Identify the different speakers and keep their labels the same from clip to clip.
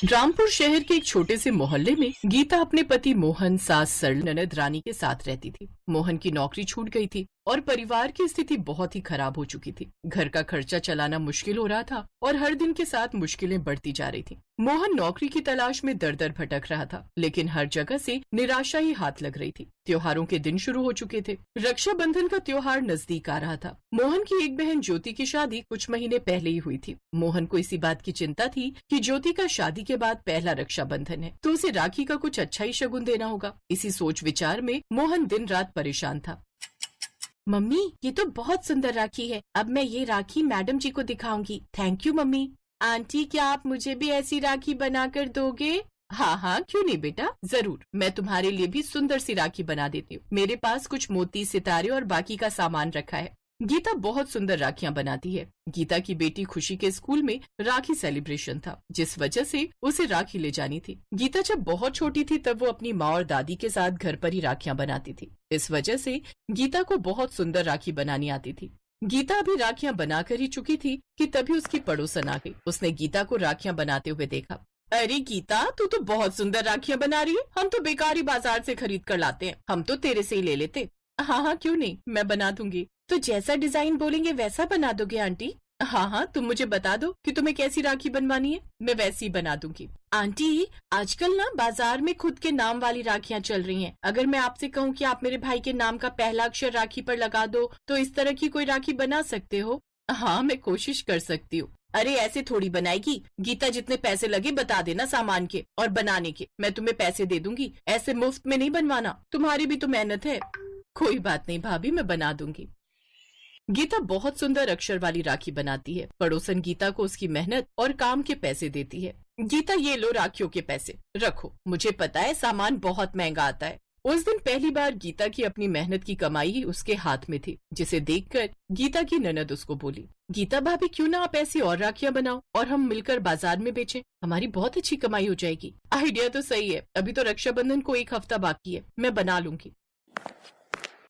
Speaker 1: रामपुर शहर के एक छोटे से मोहल्ले में गीता अपने पति मोहन, सास सरल, ननद रानी के साथ रहती थी। मोहन की नौकरी छूट गई थी और परिवार की स्थिति बहुत ही खराब हो चुकी थी। घर का खर्चा चलाना मुश्किल हो रहा था और हर दिन के साथ मुश्किलें बढ़ती जा रही थी। मोहन नौकरी की तलाश में दर दर भटक रहा था, लेकिन हर जगह से निराशा ही हाथ लग रही थी। त्योहारों के दिन शुरू हो चुके थे। रक्षाबंधन का त्योहार नजदीक आ रहा था। मोहन की एक बहन ज्योति की शादी कुछ महीने पहले ही हुई थी। मोहन को इसी बात की चिंता थी कि ज्योति का शादी के बाद पहला रक्षाबंधन है, तो उसे राखी का कुछ अच्छा ही शगुन देना होगा। इसी सोच विचार में मोहन दिन रात परेशान था।
Speaker 2: मम्मी, ये तो बहुत सुंदर राखी है। अब मैं ये राखी मैडम जी को दिखाऊंगी। Thank you mummy. आंटी, क्या आप मुझे भी ऐसी राखी बना कर दोगे?
Speaker 1: हाँ हाँ, क्यों नहीं बेटा, जरूर। मैं तुम्हारे लिए भी सुंदर सी राखी बना देती हूँ। मेरे पास कुछ मोती, सितारे और बाकी का सामान रखा है। गीता बहुत सुंदर राखियां बनाती है। गीता की बेटी खुशी के स्कूल में राखी सेलिब्रेशन था, जिस वजह से उसे राखी ले जानी थी। गीता जब बहुत छोटी थी तब वो अपनी माँ और दादी के साथ घर पर ही राखियां बनाती थी। इस वजह से गीता को बहुत सुंदर राखी बनानी आती थी। गीता अभी राखियां बनाकर ही चुकी थी कि तभी उसकी पड़ोसन आ गई। उसने गीता को राखियां बनाते हुए देखा। अरे गीता, तू तो बहुत सुंदर राखियां बना रही है। हम तो बेकार ही बाजार से खरीद कर लाते हैं, हम तो तेरे से ही ले लेते। हाँ हाँ, क्यों नहीं, मैं बना दूंगी।
Speaker 2: तो जैसा डिजाइन बोलेंगे वैसा बना दोगे आंटी?
Speaker 1: हाँ हाँ, तुम मुझे बता दो कि तुम्हें कैसी राखी बनवानी है, मैं वैसी बना दूंगी।
Speaker 2: आंटी, आजकल ना बाजार में खुद के नाम वाली राखियां चल रही हैं। अगर मैं आपसे कहूँ कि आप मेरे भाई के नाम का पहला अक्षर राखी पर लगा दो, तो इस तरह की कोई राखी बना सकते हो?
Speaker 1: हाँ, मैं कोशिश कर सकती हूँ।
Speaker 2: अरे ऐसे थोड़ी बनाएगी। गीता, जितने पैसे लगे बता देना सामान के और बनाने के, मैं तुम्हें पैसे दे दूंगी। ऐसे मुफ्त में नहीं बनवाना, तुम्हारी भी तो मेहनत है।
Speaker 1: कोई बात नहीं भाभी, मैं बना दूंगी। गीता बहुत सुंदर अक्षर वाली राखी बनाती है। पड़ोसन गीता को उसकी मेहनत और काम के पैसे देती है। गीता, ये लो राखियों के पैसे, रखो। मुझे पता है सामान बहुत महंगा आता है। उस दिन पहली बार गीता की अपनी मेहनत की कमाई ही उसके हाथ में थी, जिसे देखकर गीता की ननद उसको बोली, गीता भाभी, क्यों ना आप ऐसी और राखियां बनाओ और हम मिलकर बाजार में बेचें, हमारी बहुत अच्छी कमाई हो जाएगी। आइडिया तो सही है, अभी तो रक्षाबंधन को एक हफ्ता बाकी है, मैं बना लूंगी।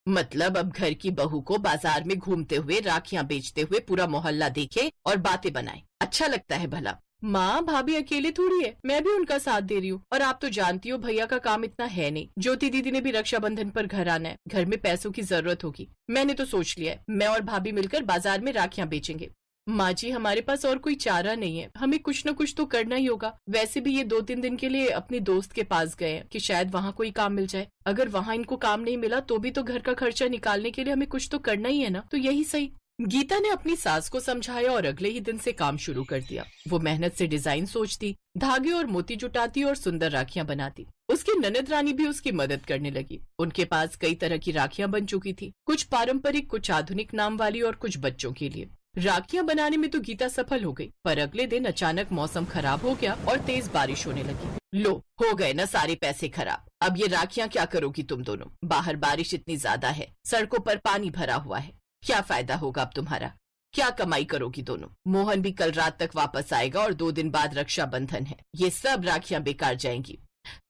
Speaker 1: मतलब अब घर की बहू को बाजार में घूमते हुए राखियां बेचते हुए पूरा मोहल्ला देखे और बातें बनाए, अच्छा लगता है भला? माँ, भाभी अकेले थोड़ी है, मैं भी उनका साथ दे रही हूँ। और आप तो जानती हो भैया का काम इतना है नहीं। ज्योति दीदी ने भी रक्षाबंधन पर घर आना है, घर में पैसों की जरूरत होगी। मैंने तो सोच लिया है, मैं और भाभी मिलकर बाजार में राखियां बेचेंगे। माँ जी, हमारे पास और कोई चारा नहीं है, हमें कुछ न कुछ तो करना ही होगा। वैसे भी ये 2-3 दिन के लिए अपनी दोस्त के पास गए हैं कि शायद वहाँ कोई काम मिल जाए। अगर वहाँ इनको काम नहीं मिला तो भी तो घर का खर्चा निकालने के लिए हमें कुछ तो करना ही है ना, तो यही सही। गीता ने अपनी सास को समझाया और अगले ही दिन से काम शुरू कर दिया। वो मेहनत से डिजाइन सोचती, धागे और मोती जुटाती और सुंदर राखियां बनाती। उसकी ननद रानी भी उसकी मदद करने लगी। उनके पास कई तरह की राखियां बन चुकी थी, कुछ पारंपरिक, कुछ आधुनिक नाम वाली और कुछ बच्चों के लिए। राखियां बनाने में तो गीता सफल हो गई, पर अगले दिन अचानक मौसम खराब हो गया और तेज बारिश होने लगी। लो, हो गए ना सारे पैसे खराब। अब ये राखियां क्या करोगी तुम दोनों? बाहर बारिश इतनी ज्यादा है, सड़कों पर पानी भरा हुआ है, क्या फायदा होगा अब तुम्हारा? क्या कमाई करोगी दोनों? मोहन भी कल रात तक वापस आएगा और 2 दिन बाद रक्षाबंधन है, ये सब राखियां बेकार जाएंगी।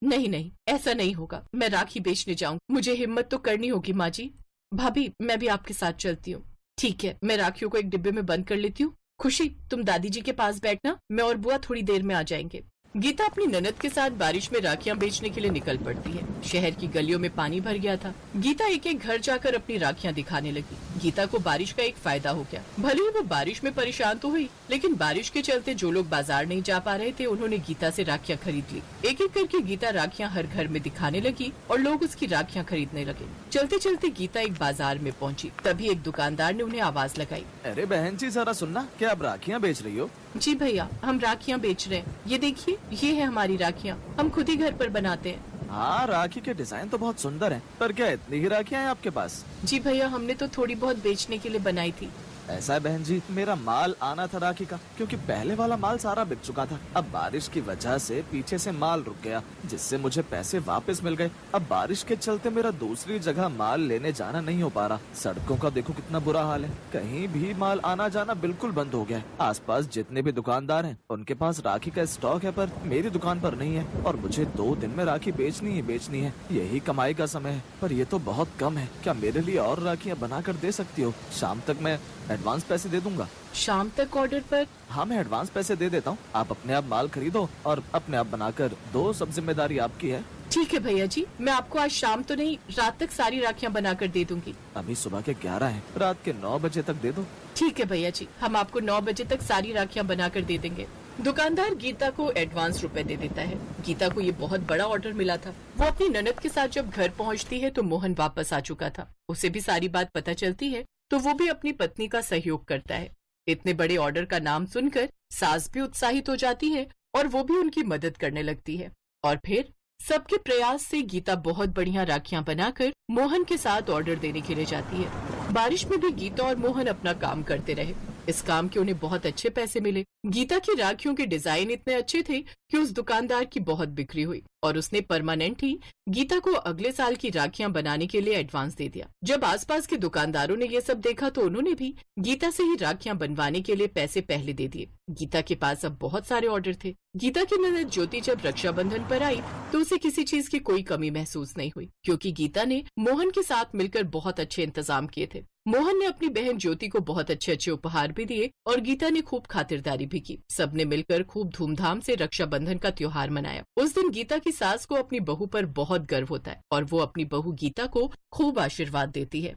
Speaker 1: नहीं नहीं, ऐसा नहीं होगा, मैं राखी बेचने जाऊंगी, मुझे हिम्मत तो करनी होगी। माँ जी, भाभी, मैं भी आपके साथ चलती हूँ। ठीक है, मैं राखियों को एक डिब्बे में बंद कर लेती हूँ। खुशी, तुम दादी जी के पास बैठना, मैं और बुआ थोड़ी देर में आ जाएंगे। गीता अपनी ननद के साथ बारिश में राखियां बेचने के लिए निकल पड़ती है। शहर की गलियों में पानी भर गया था। गीता एक एक घर जाकर अपनी राखियां दिखाने लगी। गीता को बारिश का एक फायदा हो गया। भले ही वो बारिश में परेशान तो हुई, लेकिन बारिश के चलते जो लोग बाजार नहीं जा पा रहे थे, उन्होंने गीता से राखियां खरीद ली। एक एक करके गीता राखियां हर घर में दिखाने लगी और लोग उसकी राखियां खरीदने लगे। चलते चलते गीता एक बाजार में पहुंची, तभी एक दुकानदार ने उन्हें आवाज लगाई।
Speaker 3: अरे बहन जी, जरा सुनना, क्या आप राखियां बेच रही हो?
Speaker 1: जी भैया, हम राखियां बेच रहे हैं। ये देखिए, ये है हमारी राखियां, हम खुद ही घर पर बनाते हैं।
Speaker 3: हाँ, राखी के डिजाइन तो बहुत सुंदर हैं, पर क्या इतनी ही राखियां हैं आपके पास?
Speaker 1: जी भैया, हमने तो थोड़ी बहुत बेचने के लिए बनाई थी।
Speaker 3: ऐसा है बहन जी, मेरा माल आना था राखी का, क्योंकि पहले वाला माल सारा बिक चुका था। अब बारिश की वजह से पीछे से माल रुक गया, जिससे मुझे पैसे वापस मिल गए। अब बारिश के चलते मेरा दूसरी जगह माल लेने जाना नहीं हो पा रहा। सड़कों का देखो कितना बुरा हाल है, कहीं भी माल आना जाना बिल्कुल बंद हो गया है। आसपास जितने भी दुकानदार हैं, उनके पास राखी का स्टॉक है, पर मेरी दुकान पर नहीं है। और मुझे 2 दिन में राखी बेचनी है, यही कमाई का समय है। पर ये तो बहुत कम है, क्या मेरे लिए और राखियाँ बना कर दे सकती हो? शाम तक मैं एडवांस पैसे दे दूंगा।
Speaker 2: शाम तक ऑर्डर पर?
Speaker 3: हाँ, मैं एडवांस पैसे दे देता हूँ। आप अपने आप माल खरीदो और अपने आप बनाकर दो, सब जिम्मेदारी आपकी है।
Speaker 2: ठीक है भैया जी, मैं आपको आज शाम तो नहीं, रात तक सारी राखियाँ बनाकर दे दूंगी।
Speaker 3: अभी सुबह के 11 हैं, रात के 9 बजे तक दे दो।
Speaker 2: ठीक है भैया जी, हम आपको 9 बजे तक सारी राखियाँ बनाकर दे देंगे।
Speaker 1: दुकानदार गीता को एडवांस रुपए दे देता है। गीता को ये बहुत बड़ा ऑर्डर मिला था। वो अपनी ननद के साथ जब घर पहुंचती है तो मोहन वापस आ चुका था। उसे भी सारी बात पता चलती है तो वो भी अपनी पत्नी का सहयोग करता है। इतने बड़े ऑर्डर का नाम सुनकर सास भी उत्साहित हो जाती है और वो भी उनकी मदद करने लगती है। और फिर सबके प्रयास से गीता बहुत बढ़िया राखियां बनाकर मोहन के साथ ऑर्डर देने के लिए जाती है। बारिश में भी गीता और मोहन अपना काम करते रहे। इस काम के उन्हें बहुत अच्छे पैसे मिले। गीता की राखियों के डिजाइन इतने अच्छे थे कि उस दुकानदार की बहुत बिक्री हुई और उसने परमानेंट ही गीता को अगले साल की राखियां बनाने के लिए एडवांस दे दिया। जब आसपास के दुकानदारों ने ये सब देखा तो उन्होंने भी गीता से ही राखियां बनवाने के लिए पैसे पहले दे दिए। गीता के पास अब बहुत सारे ऑर्डर थे। गीता की ननद ज्योति जब रक्षाबंधन पर आई तो उसे किसी चीज की कोई कमी महसूस नहीं हुई, क्योंकि गीता ने मोहन के साथ मिलकर बहुत अच्छे इंतजाम किए थे। मोहन ने अपनी बहन ज्योति को बहुत अच्छे अच्छे उपहार भी दिए और गीता ने खूब खातिरदारी भी की। सबने मिलकर खूब धूमधाम से रक्षाबंधन का त्योहार मनाया। उस दिन गीता की सास को अपनी बहू पर बहुत गर्व होता है और वो अपनी बहू गीता को खूब आशीर्वाद देती है।